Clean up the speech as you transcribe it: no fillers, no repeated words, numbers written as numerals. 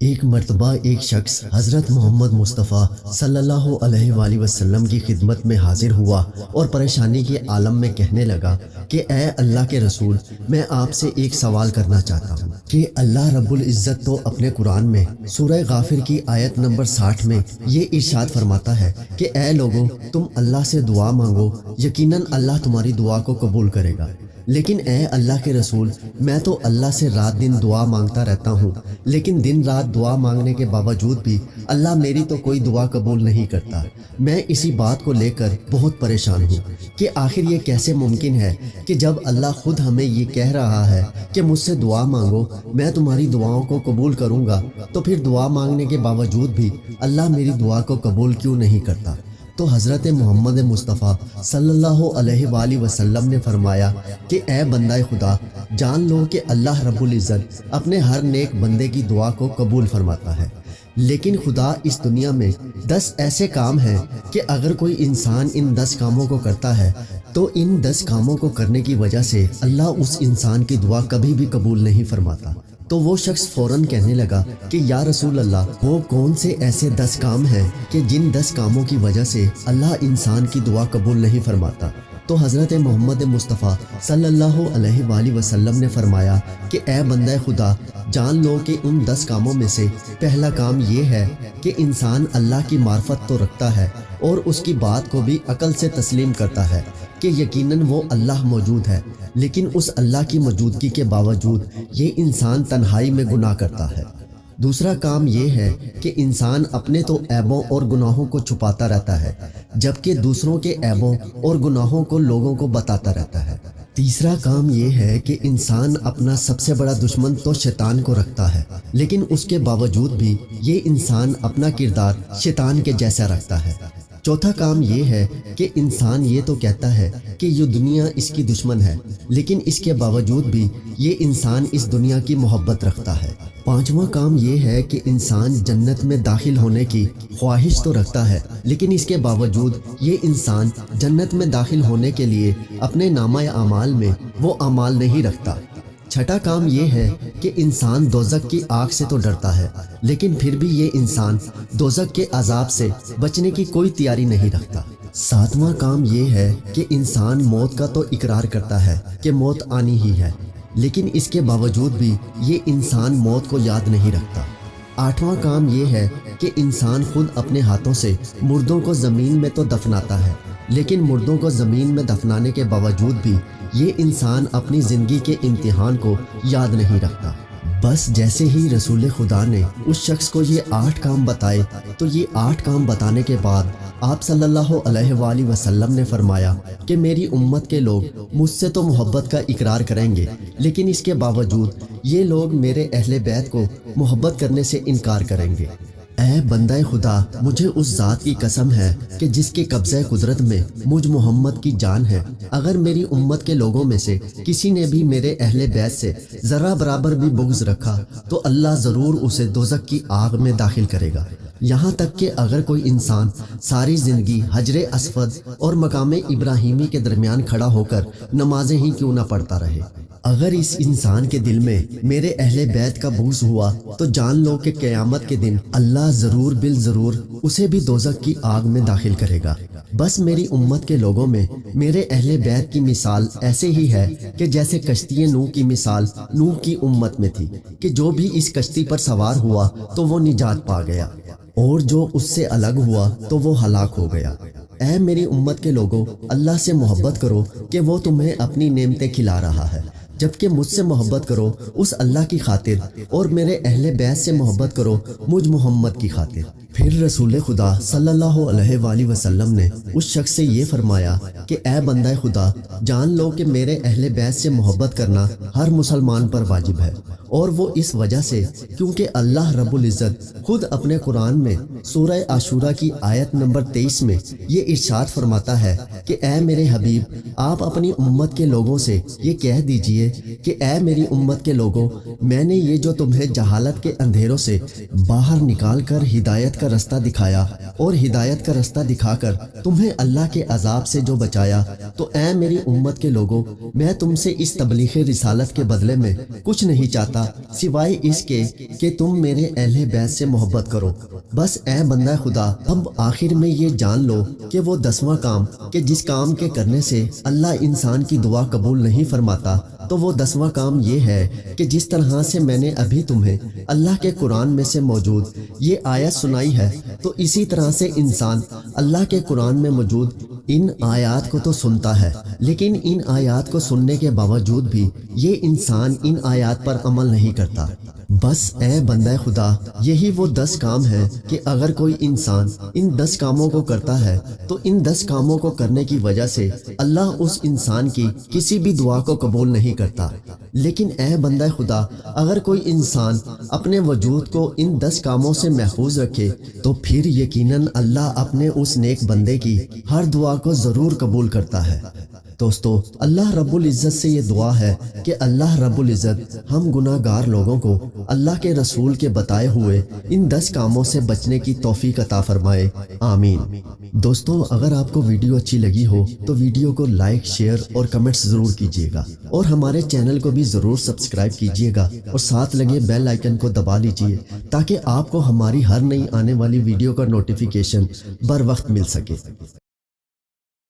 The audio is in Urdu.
ایک مرتبہ ایک شخص حضرت محمد مصطفیٰ صلی اللہ علیہ وآلہ وسلم کی خدمت میں حاضر ہوا اور پریشانی کے عالم میں کہنے لگا کہ اے اللہ کے رسول، میں آپ سے ایک سوال کرنا چاہتا ہوں کہ اللہ رب العزت تو اپنے قرآن میں سورہ غافر کی آیت نمبر 60 میں یہ ارشاد فرماتا ہے کہ اے لوگو، تم اللہ سے دعا مانگو، یقیناً اللہ تمہاری دعا کو قبول کرے گا۔ لیکن اے اللہ کے رسول، میں تو اللہ سے رات دن دعا مانگتا رہتا ہوں، لیکن دن رات دعا مانگنے کے باوجود بھی اللہ میری تو کوئی دعا قبول نہیں کرتا۔ میں اسی بات کو لے کر بہت پریشان ہوں کہ آخر یہ کیسے ممکن ہے کہ جب اللہ خود ہمیں یہ کہہ رہا ہے کہ مجھ سے دعا مانگو، میں تمہاری دعاؤں کو قبول کروں گا، تو پھر دعا مانگنے کے باوجود بھی اللہ میری دعا کو قبول کیوں نہیں کرتا؟ تو حضرت محمد مصطفیٰ صلی اللہ علیہ وآلہ وسلم نے فرمایا کہ اے بندہ خدا، جان لو کہ اللہ رب العزت اپنے ہر نیک بندے کی دعا کو قبول فرماتا ہے، لیکن خدا اس دنیا میں 10 ایسے کام ہیں کہ اگر کوئی انسان ان 10 کاموں کو کرتا ہے تو ان 10 کاموں کو کرنے کی وجہ سے اللہ اس انسان کی دعا کبھی بھی قبول نہیں فرماتا۔ تو وہ شخص فوراً کہنے لگا کہ یا رسول اللہ، وہ کون سے ایسے 10 کام ہیں کہ جن 10 کاموں کی وجہ سے اللہ انسان کی دعا قبول نہیں فرماتا؟ تو حضرت محمد مصطفیٰ صلی اللہ علیہ وآلہ وسلم نے فرمایا کہ اے بندہ خدا، جان لو کہ ان 10 کاموں میں سے پہلا کام یہ ہے کہ انسان اللہ کی معرفت تو رکھتا ہے اور اس کی بات کو بھی عقل سے تسلیم کرتا ہے کہ یقیناً وہ اللہ موجود ہے، لیکن اس اللہ کی موجودگی کے باوجود یہ انسان تنہائی میں گناہ کرتا ہے۔ دوسرا کام یہ ہے کہ انسان اپنے تو عیبوں اور گناہوں کو چھپاتا رہتا ہے، جبکہ دوسروں کے عیبوں اور گناہوں کو لوگوں کو بتاتا رہتا ہے۔ تیسرا کام یہ ہے کہ انسان اپنا سب سے بڑا دشمن تو شیطان کو رکھتا ہے، لیکن اس کے باوجود بھی یہ انسان اپنا کردار شیطان کے جیسا رکھتا ہے۔ چوتھا کام یہ ہے کہ انسان یہ تو کہتا ہے کہ یہ دنیا اس کی دشمن ہے، لیکن اس کے باوجود بھی یہ انسان اس دنیا کی محبت رکھتا ہے۔ پانچواں کام یہ ہے کہ انسان جنت میں داخل ہونے کی خواہش تو رکھتا ہے، لیکن اس کے باوجود یہ انسان جنت میں داخل ہونے کے لیے اپنے نامہ اعمال میں وہ اعمال نہیں رکھتا۔ چھٹا کام یہ ہے کہ انسان دوزخ کی آگ سے تو ڈرتا ہے، لیکن پھر بھی یہ انسان دوزخ کے عذاب سے بچنے کی کوئی تیاری نہیں رکھتا۔ ساتواں کام یہ ہے کہ انسان موت کا تو اقرار کرتا ہے کہ موت آنی ہی ہے، لیکن اس کے باوجود بھی یہ انسان موت کو یاد نہیں رکھتا۔ آٹھواں کام یہ ہے کہ انسان خود اپنے ہاتھوں سے مردوں کو زمین میں تو دفناتا ہے، لیکن مردوں کو زمین میں دفنانے کے باوجود بھی یہ انسان اپنی زندگی کے امتحان کو یاد نہیں رکھتا۔ بس جیسے ہی رسول خدا نے اس شخص کو یہ 8 کام بتائے، تو یہ 8 کام بتانے کے بعد آپ صلی اللہ علیہ وآلہ وسلم نے فرمایا کہ میری امت کے لوگ مجھ سے تو محبت کا اقرار کریں گے، لیکن اس کے باوجود یہ لوگ میرے اہل بیت کو محبت کرنے سے انکار کریں گے۔ اے بندہ خدا، مجھے اس ذات کی قسم ہے کہ جس کے قبضہ قدرت میں مجھ محمد کی جان ہے، اگر میری امت کے لوگوں میں سے کسی نے بھی میرے اہل بیت سے ذرہ برابر بھی بغض رکھا تو اللہ ضرور اسے دوزخ کی آگ میں داخل کرے گا۔ یہاں تک کہ اگر کوئی انسان ساری زندگی حجر اسود اور مقام ابراہیمی کے درمیان کھڑا ہو کر نمازیں ہی کیوں نہ پڑھتا رہے، اگر اس انسان کے دل میں میرے اہل بیت کا بغض ہوا تو جان لو کہ قیامت کے دن اللہ ضرور بالضرور اسے بھی دوزخ کی آگ میں داخل کرے گا۔ بس میری امت کے لوگوں میں میرے اہل بیت کی مثال ایسے ہی ہے کہ جیسے کشتی نوح کی مثال نوح کی امت میں تھی کہ جو بھی اس کشتی پر سوار ہوا تو وہ نجات پا گیا، اور جو اس سے الگ ہوا تو وہ ہلاک ہو گیا۔ اے میری امت کے لوگوں، اللہ سے محبت کرو کہ وہ تمہیں اپنی نعمتیں کھلا رہا ہے، جبکہ مجھ سے محبت کرو اس اللہ کی خاطر، اور میرے اہل بیت سے محبت کرو مجھ محمد کی خاطر۔ پھر رسول خدا صلی اللہ علیہ وآلہ وسلم نے اس شخص سے یہ فرمایا کہ اے بندہ خدا، جان لو کہ میرے اہل بیت سے محبت کرنا ہر مسلمان پر واجب ہے، اور وہ اس وجہ سے کیونکہ اللہ رب العزت خود اپنے قرآن میں سورہ عاشورہ کی آیت نمبر 23 میں یہ ارشاد فرماتا ہے کہ اے میرے حبیب، آپ اپنی امت کے لوگوں سے یہ کہہ دیجئے کیجئے کہ اے میری امت کے لوگوں، میں نے یہ جو تمہیں جہالت کے اندھیروں سے باہر نکال کر ہدایت کا رستہ دکھایا اور ہدایت کا رستہ دکھا کر تمہیں اللہ کے عذاب سے جو بچایا، تو اے میری امت کے لوگوں، میں تم سے اس تبلیغ رسالت کے بدلے میں کچھ نہیں چاہتا سوائے اس کے کہ تم میرے اہل بیت سے محبت کرو۔ بس اے بندہ خدا، اب آخر میں یہ جان لو کہ وہ 10واں کام کہ جس کام کے کرنے سے اللہ انسان کی دعا قبول نہیں فرماتا، تو وہ 10واں کام یہ ہے کہ جس طرح سے میں نے ابھی تمہیں اللہ کے قرآن میں سے موجود یہ آیت سنائی ہے، تو اسی طرح سے انسان اللہ کے قرآن میں موجود ان آیات کو تو سنتا ہے، لیکن ان آیات کو سننے کے باوجود بھی یہ انسان ان آیات پر عمل نہیں کرتا۔ بس اے بندہ خدا، یہی وہ 10 کام ہیں کہ اگر کوئی انسان ان 10 کاموں کو کرتا ہے تو ان 10 کاموں کو کرنے کی وجہ سے اللہ اس انسان کی کسی بھی دعا کو قبول نہیں کرتا۔ لیکن اے بندہ خدا، اگر کوئی انسان اپنے وجود کو ان 10 کاموں سے محفوظ رکھے تو پھر یقیناً اللہ اپنے اس نیک بندے کی ہر دعا کو ضرور قبول کرتا ہے۔ دوستو، اللہ رب العزت سے یہ دعا ہے کہ اللہ رب العزت ہم گناہ گار لوگوں کو اللہ کے رسول کے بتائے ہوئے ان 10 کاموں سے بچنے کی توفیق عطا فرمائے، آمین۔ دوستو، اگر آپ کو ویڈیو اچھی لگی ہو تو ویڈیو کو لائک، شیئر اور کمنٹس ضرور کیجیے گا، اور ہمارے چینل کو بھی ضرور سبسکرائب کیجیے گا اور ساتھ لگے بیل آئیکن کو دبا لیجیے تاکہ آپ کو ہماری ہر نئی آنے والی ویڈیو کا نوٹیفیکیشن بر وقت مل سکے۔